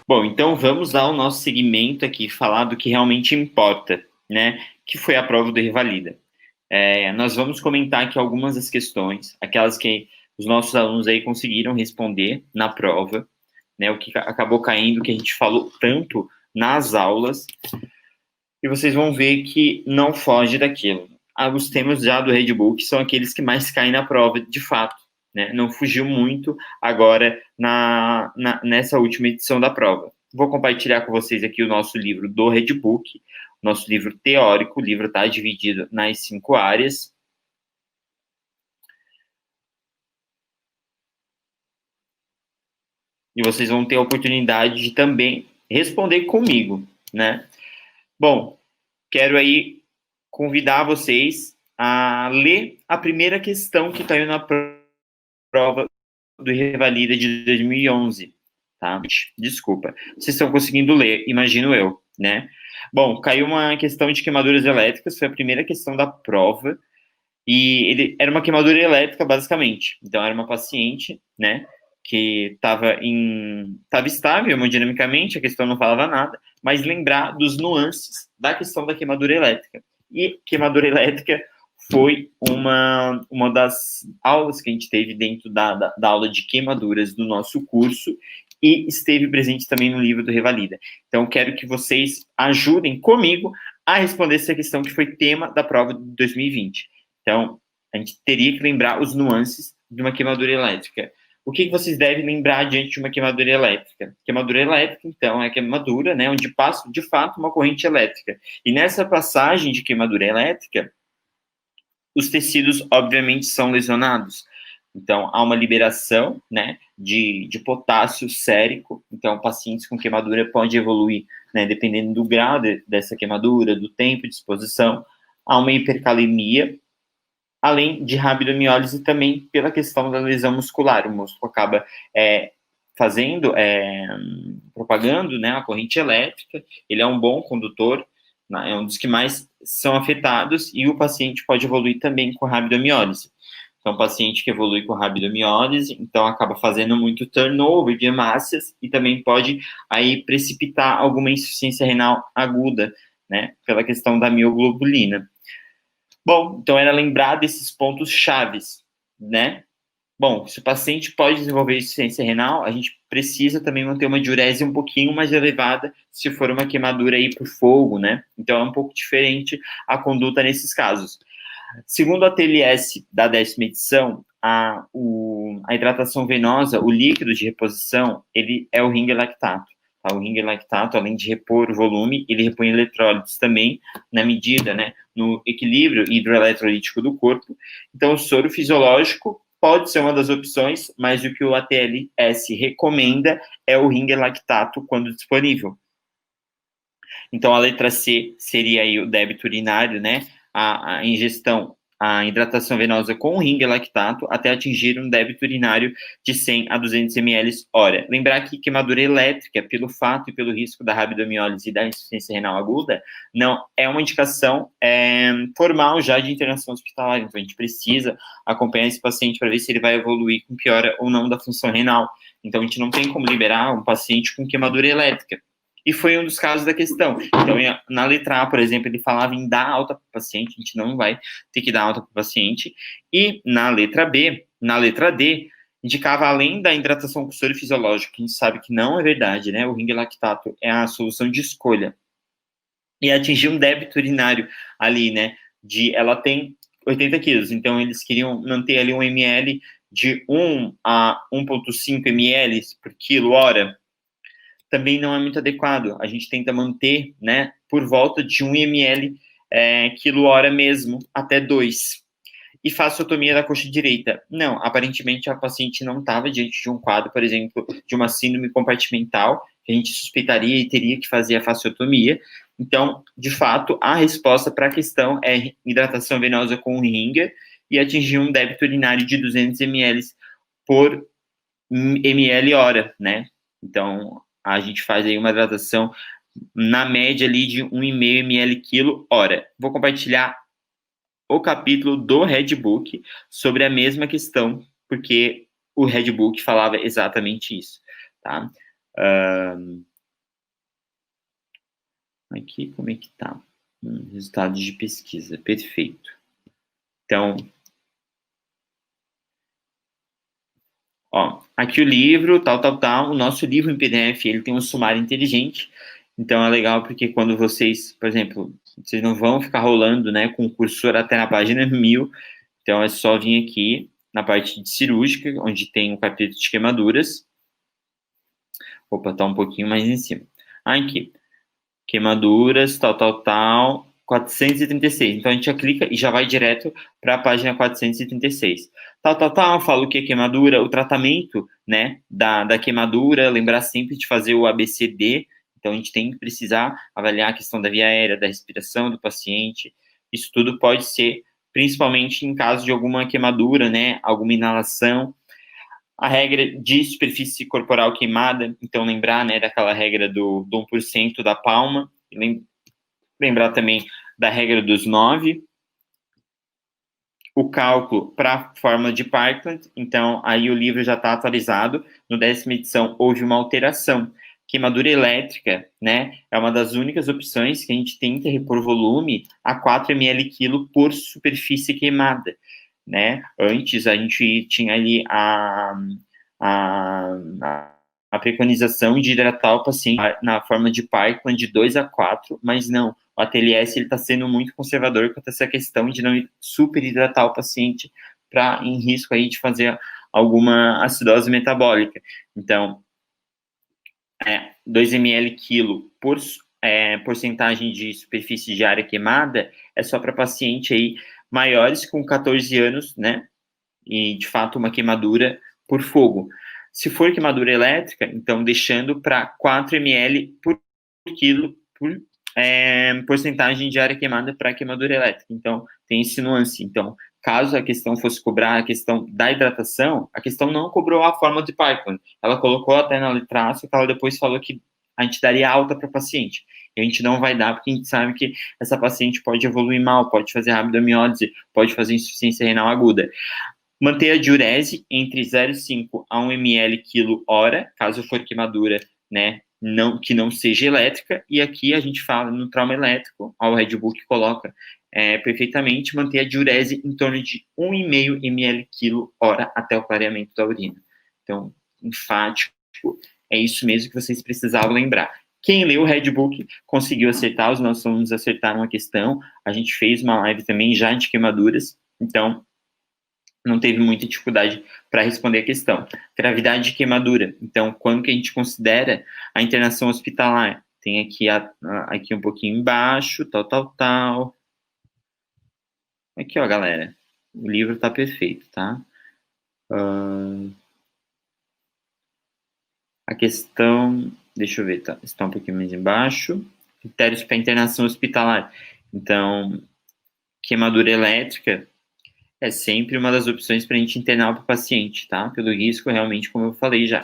Bom, então vamos ao nosso segmento aqui, falar do que realmente importa, né? Que foi a prova do Revalida. Nós vamos comentar aqui algumas das questões, aquelas que os nossos alunos aí conseguiram responder na prova, né? O que acabou caindo, que a gente falou tanto nas aulas, e vocês vão ver que não foge daquilo. Os temas já do Redbook são aqueles que mais caem na prova, de fato, né? Não fugiu muito agora nessa última edição da prova. Vou compartilhar com vocês aqui o nosso livro do Redbook, nosso livro teórico. O livro está dividido nas 5 áreas. E vocês vão ter a oportunidade de também responder comigo, né? Bom, quero aí convidar vocês a ler a primeira questão que caiu na prova do Revalida de 2011, tá? Desculpa. Vocês estão conseguindo ler, imagino eu, né? Bom, caiu uma questão de queimaduras elétricas, foi a primeira questão da prova, e ele era uma queimadura elétrica, basicamente. Então, era uma paciente, né, que estava estável hemodinamicamente, a questão não falava nada, mas lembrar dos nuances da questão da queimadura elétrica. E queimadura elétrica foi uma das aulas que a gente teve dentro da aula de queimaduras do nosso curso e esteve presente também no livro do Revalida. Então, quero que vocês ajudem comigo a responder essa questão que foi tema da prova de 2020. Então, a gente teria que lembrar os nuances de uma queimadura elétrica. O que vocês devem lembrar diante de uma queimadura elétrica? Queimadura elétrica, então, é a queimadura, né, onde passa, de fato, uma corrente elétrica. E nessa passagem de queimadura elétrica, os tecidos, obviamente, são lesionados. Então, há uma liberação, né, de potássio sérico. Então, pacientes com queimadura podem evoluir, né, dependendo do grau dessa queimadura, do tempo de exposição. Há uma hipercalemia, além de rabdomiólise também pela questão da lesão muscular. O músculo acaba propagando, né, a corrente elétrica, ele é um bom condutor, né, é um dos que mais são afetados, e o paciente pode evoluir também com rabdomiólise. Então, o paciente que evolui com rabdomiólise, então acaba fazendo muito turnover de hemácias e também pode aí precipitar alguma insuficiência renal aguda, né, pela questão da mioglobulina. Bom, então era lembrar desses pontos chaves, né? Bom, se o paciente pode desenvolver insuficiência renal, a gente precisa também manter uma diurese um pouquinho mais elevada se for uma queimadura aí por fogo, né? Então é um pouco diferente a conduta nesses casos. Segundo a TLS da 10ª edição, a hidratação venosa, o líquido de reposição, ele é o Ringer lactato. Tá? O Ringer lactato, além de repor o volume, ele repõe eletrólitos também, na medida, né, no equilíbrio hidroeletrolítico do corpo. Então, o soro fisiológico pode ser uma das opções, mas o que o ATLS recomenda é o Ringer lactato quando disponível. Então, a letra C seria aí o débito urinário, né? A ingestão, a hidratação venosa com Ringer lactato até atingir um débito urinário de 100 a 200 ml hora. Lembrar que queimadura elétrica, pelo fato e pelo risco da rabdomiólise e da insuficiência renal aguda, não é uma indicação formal já de internação hospitalar. Então, a gente precisa acompanhar esse paciente para ver se ele vai evoluir com piora ou não da função renal. Então, a gente não tem como liberar um paciente com queimadura elétrica. E foi um dos casos da questão. Então, na letra A, por exemplo, ele falava em dar alta para o paciente, a gente não vai ter que dar alta para o paciente. E na letra B, na letra D, indicava além da hidratação com soro fisiológico, que a gente sabe que não é verdade, né? O Ringer lactato é a solução de escolha. E atingir um débito urinário ali, né? Ela tem 80 quilos, então eles queriam manter ali um ml de 1 a 1,5 ml por quilo hora. Também não é muito adequado. A gente tenta manter, né, por volta de 1 ml quilo-hora mesmo, até 2. E fasciotomia da coxa direita. Não, aparentemente a paciente não estava diante de um quadro, por exemplo, de uma síndrome compartimental, que a gente suspeitaria e teria que fazer a fasciotomia. Então, de fato, a resposta para a questão é hidratação venosa com Ringer e atingir um débito urinário de 200 ml por ml hora, né? Então, a gente faz aí uma hidratação na média ali de 1,5 ml quilo hora. Vou compartilhar o capítulo do Redbook sobre a mesma questão, porque o Redbook falava exatamente isso, tá? Aqui, como é que tá? Resultados de pesquisa, perfeito. Então, ó, aqui o livro, tal. O nosso livro em PDF, ele tem um sumário inteligente. Então, é legal porque quando vocês, por exemplo, vocês não vão ficar rolando, né, com o cursor até na página 1000. Então, é só vir aqui na parte de cirúrgica, onde tem o capítulo de queimaduras. Opa, tá um pouquinho mais em cima. Aqui, queimaduras, tal, 436. Então, a gente já clica e já vai direto para a página 436. Fala o que é queimadura, o tratamento, né, da queimadura, lembrar sempre de fazer o ABCD. Então, a gente tem que precisar avaliar a questão da via aérea, da respiração do paciente. Isso tudo pode ser, principalmente em caso de alguma queimadura, né, alguma inalação. A regra de superfície corporal queimada, então lembrar, né, daquela regra do 1% da palma, lembrar também da regra dos 9, o cálculo para a fórmula de Parkland, então aí o livro já está atualizado, no 10ª edição houve uma alteração. Queimadura elétrica, né, é uma das únicas opções que a gente tenta repor volume a 4 ml/kg por superfície queimada, né? Antes a gente tinha ali a, a preconização de hidratar o paciente na forma de Parkland de 2 a 4, mas não, o ATLS está sendo muito conservador quanto a essa questão de não super hidratar o paciente para em risco aí de fazer alguma acidose metabólica. Então, 2 ml/kg por porcentagem de superfície de área queimada é só para paciente aí maiores com 14 anos, né? E, de fato, uma queimadura por fogo. Se for queimadura elétrica, então deixando para 4 ml por quilo por porcentagem de área queimada para queimadura elétrica. Então, tem esse nuance. Então, caso a questão fosse cobrar a questão da hidratação, a questão não cobrou a fórmula de Parkland. Ela colocou até na letra A, só que ela depois falou que a gente daria alta para o paciente. E a gente não vai dar, porque a gente sabe que essa paciente pode evoluir mal, pode fazer rabdomiólise, pode fazer insuficiência renal aguda. Manter a diurese entre 0,5 a 1 ml/kg, caso for queimadura, né, que não seja elétrica, e aqui a gente fala no trauma elétrico, o Red Book coloca perfeitamente, manter a diurese em torno de 1,5 ml/kg até o clareamento da urina. Então, enfático, é isso mesmo que vocês precisavam lembrar. Quem leu o Red Book conseguiu acertar, os nossos alunos acertaram a questão, a gente fez uma live também já de queimaduras, então não teve muita dificuldade para responder a questão. Gravidade de queimadura. Então, quando que a gente considera a internação hospitalar? Tem aqui, aqui um pouquinho embaixo, tal. Aqui, ó, galera. O livro tá perfeito, tá? A questão, deixa eu ver, tá? Está um pouquinho mais embaixo. Critérios para internação hospitalar. Então, queimadura elétrica é sempre uma das opções para a gente internar para o paciente, tá? Pelo risco, realmente, como eu falei já.